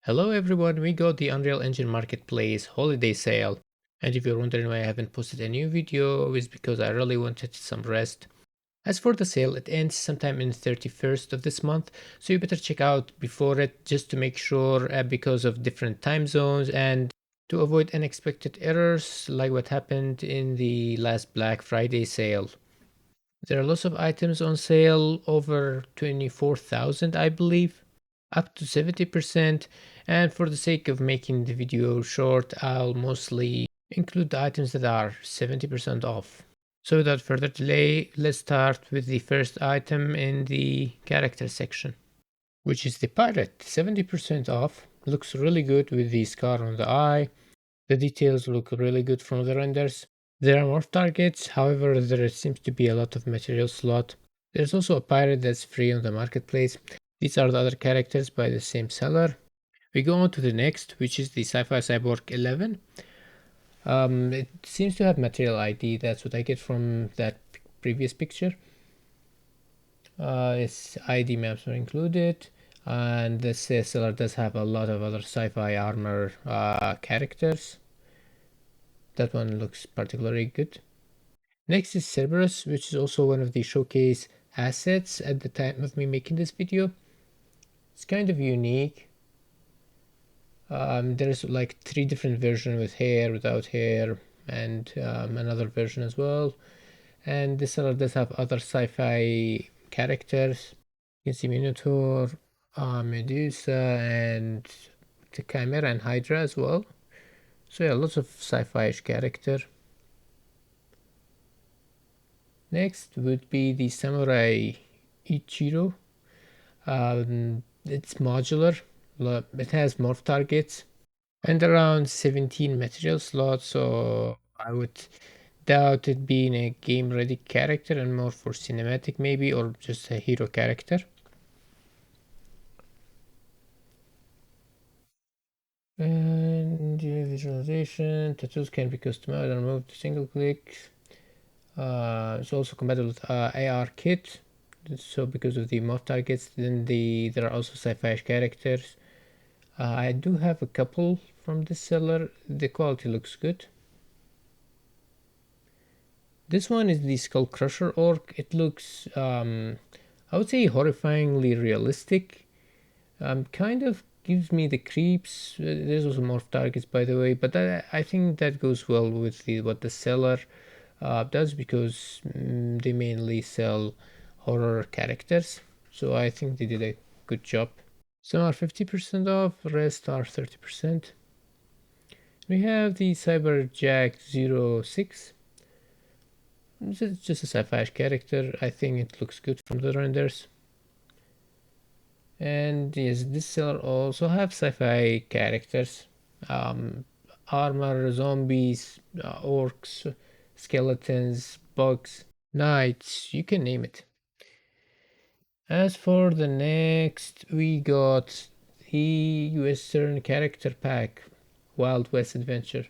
Hello everyone, we got the Unreal Engine Marketplace holiday sale. And if you're wondering why I haven't posted a new video, it's because I really wanted some rest. As for the sale, it ends sometime in the 31st of this month, so you better check out before it just to make sure because of different time zones and to avoid unexpected errors like what happened in the last Black Friday sale. There are lots of items on sale, over 24,000 I believe, up to 70%, and for the sake of making the video short, I'll mostly include the items that are 70% off. So without further delay, let's start with the first item in the character section, which is the pirate. 70% off, looks really good with the scar on the eye. The details look really good from the renders. There are more targets, however there seems to be a lot of material slot. There's also a pirate that's free on the marketplace. These are the other characters by the same seller. We go on to the next, which is the Sci-Fi Cyborg 11. It seems to have material ID, that's what I get from that previous picture. Its ID maps are included, and this seller does have a lot of other sci-fi armor characters. That one looks particularly good. Next is Cerberus, which is also one of the showcase assets at the time of me making this video. It's kind of unique. There's like 3 different versions with hair, without hair, and another version as well. And this seller does have other sci-fi characters. You can see Minotaur, Medusa, and the Chimera and Hydra as well. So yeah, lots of sci-fi-ish character. Next would be the Samurai Ichiro. It's modular. It has morph targets and around 17 material slots, so I would doubt it being a game ready character and more for cinematic maybe, or just a hero character. And visualization, tattoos can be customized and removed to single click. It's also compatible with AR kit. So because of the morph targets, then there are also sci-fi characters. I do have a couple from this seller. The quality looks good. This one is the Skull Crusher Orc. It looks, I would say, horrifyingly realistic. Kind of gives me the creeps. There's also morph targets, by the way, but I think that goes well with what the seller does, because they mainly sell horror characters. So I think they did a good job. Some are 50% off, rest are 30%. We have the Cyberjack 06. It's just a sci-fi character. I think it looks good from the renders. And yes, this seller also have sci-fi characters. Armor, zombies, orcs, skeletons, bugs, knights, you can name it. As for the next, we got the Western character pack, Wild West Adventure.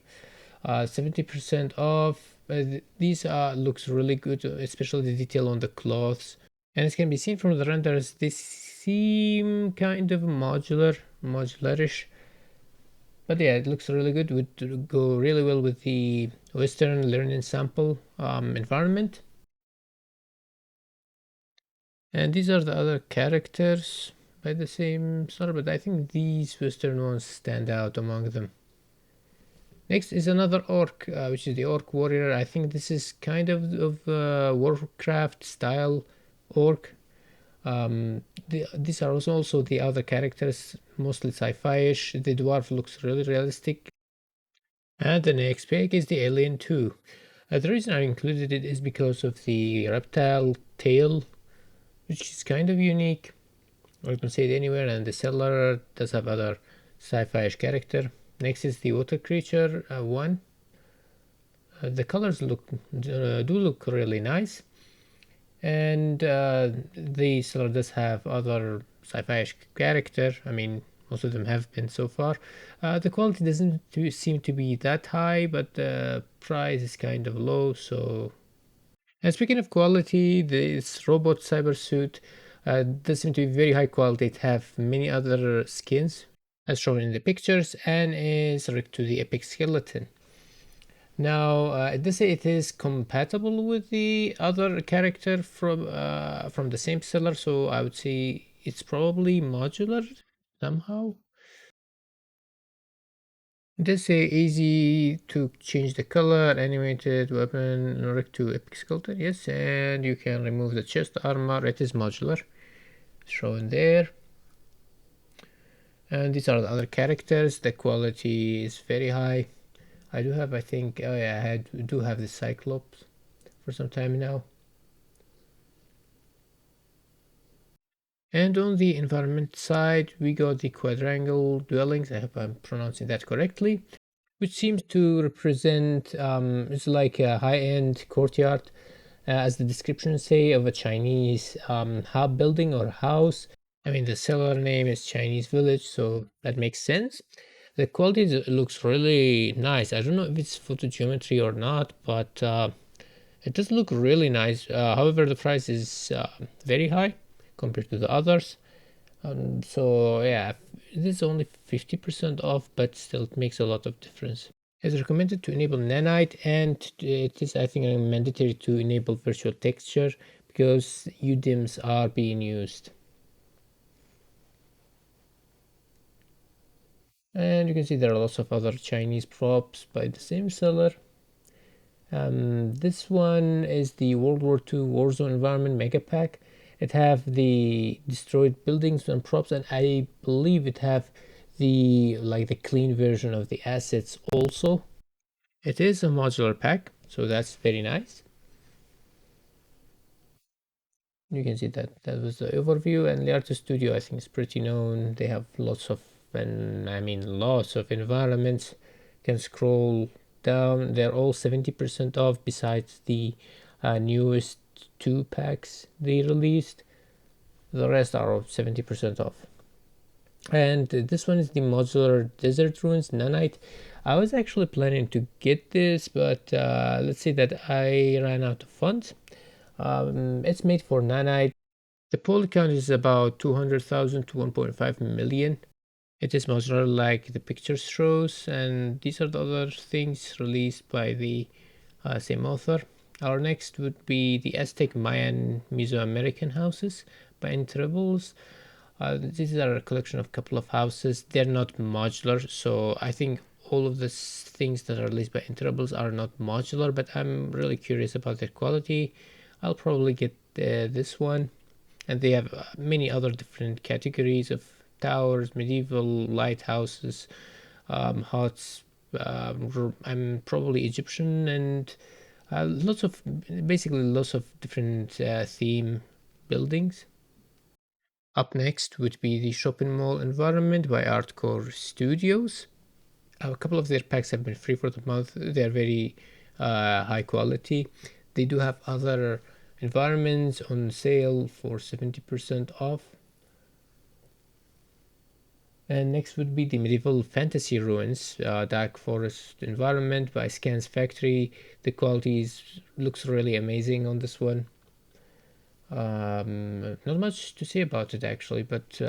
70% off. These looks really good, especially the detail on the clothes. And as can be seen from the renders, they seem kind of modularish. But yeah, it looks really good. Would go really well with the Western learning sample environment. And these are the other characters by the same sort, but I think these Western ones stand out among them. Next is another orc, which is the Orc Warrior. I think this is kind of Warcraft style orc. These are also the other characters, mostly sci-fi-ish. The dwarf looks really realistic. And the next pick is the Alien 2. The reason I included it is because of the reptile tail, which is kind of unique. Or you can say it anywhere, and the seller does have other sci-fi-ish character. Next is the Water Creature 1. The colors do look really nice, and the seller does have other sci-fi character. I mean, most of them have been so far. The quality doesn't seem to be that high, but the price is kind of low. So, and speaking of quality, this robot cyber suit does seem to be very high quality. It have many other skins. as shown in the pictures, and is linked to the Epic skeleton. Now, it does say it is compatible with the other character from the same seller, so I would say it's probably modular somehow. It does say easy to change the color, animated weapon, direct to Epic skeleton, yes, and you can remove the chest armor. It is modular, shown there. And these are the other characters. The quality is very high. I do have, I think, oh yeah, do have the Cyclops for some time now. And on the environment side, we got the quadrangle dwellings. I hope I'm pronouncing that correctly, which seems to represent it's like a high-end courtyard, as the description say, of a Chinese hub building or house. I mean, the seller name is Chinese Village, so that makes sense. The quality looks really nice. I don't know if it's photogeometry or not, but it does look really nice. However, the price is very high compared to the others. So yeah, it is only 50% off, but still it makes a lot of difference. It's recommended to enable nanite, and it is, I think, mandatory to enable virtual texture because UDIMs are being used. And you can see there are lots of other Chinese props by the same seller. This one is the World War II Warzone Environment Mega Pack. It have the destroyed buildings and props, and I believe it have the clean version of the assets also. It is a modular pack, so that's very nice. You can see that was the overview, and the Artist Studio I think is pretty known. They have lots of, and I mean lots of environments. You can scroll down, they're all 70% off besides the newest two packs they released. The rest are 70% off. And this one is the modular Desert Ruins Nanite. I was actually planning to get this, but let's say that I ran out of funds. It's made for nanite. The poly count is about 200,000 to 1.5 million. It is modular like the picture shows, and these are the other things released by the same author. Our next would be the Aztec, Mayan, Mesoamerican houses by Intribbles. These are a collection of a couple of houses. They're not modular, so I think all of the things that are released by Intribbles are not modular, but I'm really curious about their quality. I'll probably get this one. And they have many other different categories of towers, medieval lighthouses, huts. I'm probably Egyptian, and basically lots of different theme buildings. Up next would be the shopping mall environment by Artcore Studios. A couple of their packs have been free for the month. They're very high quality. They do have other environments on sale for 70% off. And next would be the medieval fantasy ruins, dark forest environment by Scans Factory. The quality looks really amazing on this one. Not much to say about it actually, but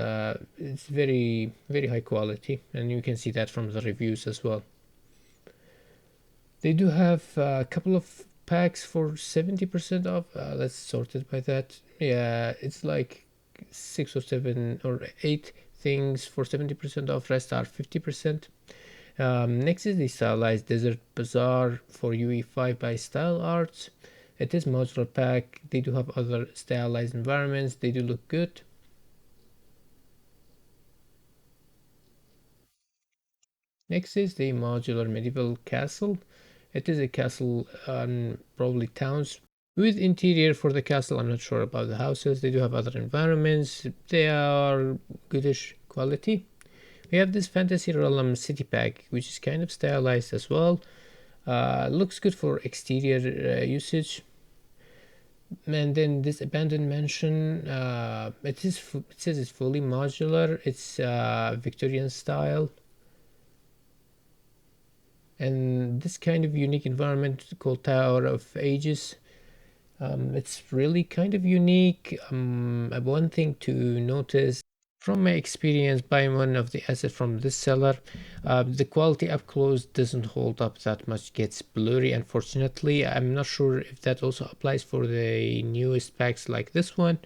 it's very very high quality, and you can see that from the reviews as well. They do have a couple of packs for 70% off. Let's sort it by that. Yeah, it's like 6 or 7 or 8 things for 70% off. Rest are 50%. Next is the stylized desert bazaar for UE5 by Style Arts. It is modular pack. They do have other stylized environments. They do look good. Next is the modular medieval castle. It is a castle on probably towns with interior for the castle. I'm not sure about the houses. They do have other environments. They are goodish quality. We have this Fantasy Realm city pack, which is kind of stylized as well. Looks good for exterior usage. And then this abandoned mansion, it says it's fully modular. It's Victorian style, and this kind of unique environment called Tower of Ages. It's really kind of unique. One thing to notice From my experience buying one of the assets from this seller, the quality up close doesn't hold up that much, gets blurry unfortunately. I'm not sure if that also applies for the newest packs like this one,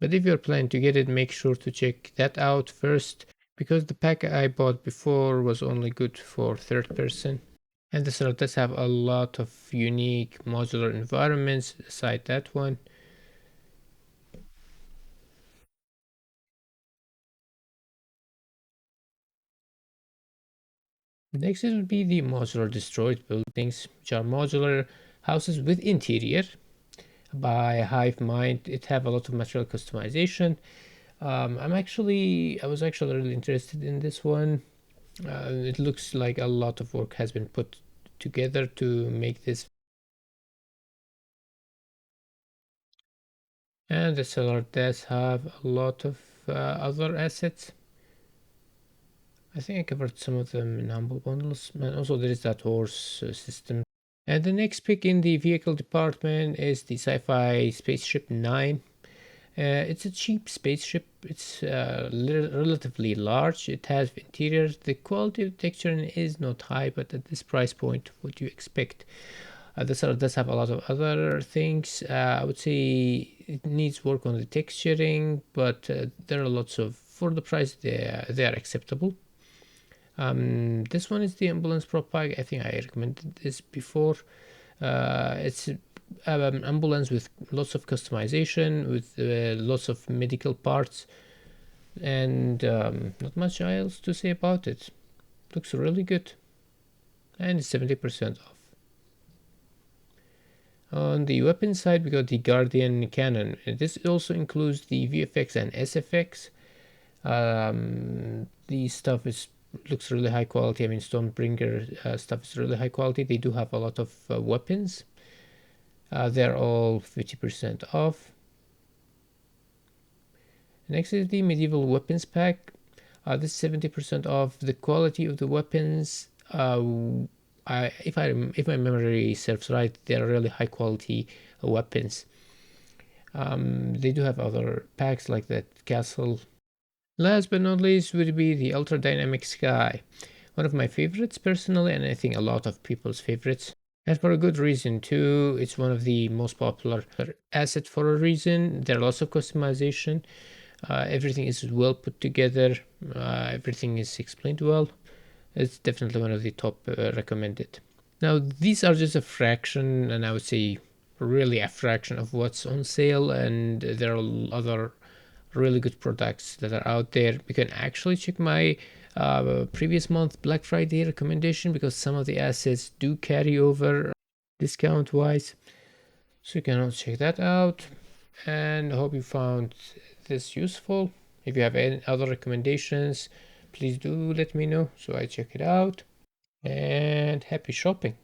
but if you're planning to get it, make sure to check that out first, because the pack I bought before was only good for third person. And the seller does have a lot of unique modular environments aside that one. Next it would be the modular destroyed buildings, which are modular houses with interior by Hive Mind. It have a lot of material customization. I was actually really interested in this one. It looks like a lot of work has been put together to make this. And the seller does have a lot of other assets. I think I covered some of them in Humble Bundles. And also there is that horse system. And the next pick in the vehicle department is the Sci-Fi Spaceship 9. It's a cheap spaceship. It's relatively large. It has interior. The quality of the texturing is not high, but at this price point, what do you expect? The seller does have a lot of other things. I would say it needs work on the texturing, but there are lots of, for the price, they are acceptable. This one is the ambulance prop pack. I think I recommended this before. It's ambulance with lots of customization, with lots of medical parts, and not much else to say about it. Looks really good, and it's 70% off. On the weapon side, we got the Guardian Cannon. This also includes the VFX and SFX. The stuff looks really high quality. I mean, Stonebringer stuff is really high quality. They do have a lot of weapons. They're all 50% off. Next is the medieval weapons pack. This is 70% off. The quality of the weapons, if my memory serves right, they're really high quality weapons. They do have other packs like that castle. Last but not least would be the Ultra Dynamic Sky, one of my favorites personally, and I think a lot of people's favorites. And for a good reason too. It's one of the most popular assets for a reason. There are lots of customization. Everything is well put together. Everything is explained well. It's definitely one of the top recommended. Now these are just a fraction, and I would say really a fraction of what's on sale, and there are other really good products that are out there. You can actually check my previous month Black Friday recommendation, because some of the assets do carry over discount wise, so you can also check that out. And I hope you found this useful. If you have any other recommendations, please do let me know so I check it out. And happy shopping.